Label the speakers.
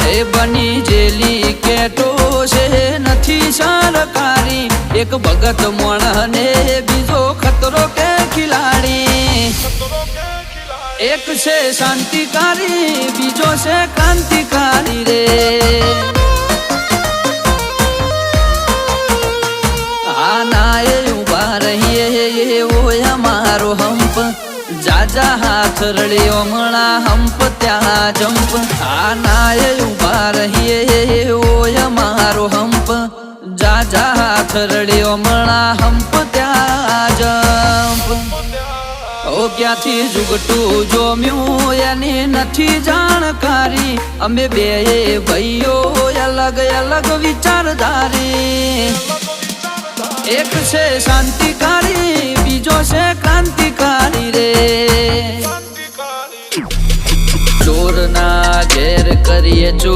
Speaker 1: એ બની જેલી કેટો છે નથી સરકારી એક ભગત મોણ ને બીજો ખતરો કે ખિલાડી એક છે શાંતિકારી બીજો છે ક્રાંતિકારી રે આના એ ઉભા રહીએ ઓય અમારો હંપ જાજા હાથ રળ્યો મણા હંપ ત્યાં જંપ આના એ ઉભા રહીએ ઓય અમારો હંપ જાજા હાથ રળ્યો મણા હંપ ત્યાં જંપ ઓ ક્યાંથી જુગટું જોમ્યું એની નથી જાણકારી અમે બે ભાઈઓ અલગ અલગ વિચારધારી એક છે શાંતિકારી બીજો છે ક્રાંતિકારી રે ચોરના ઘેર કરીએ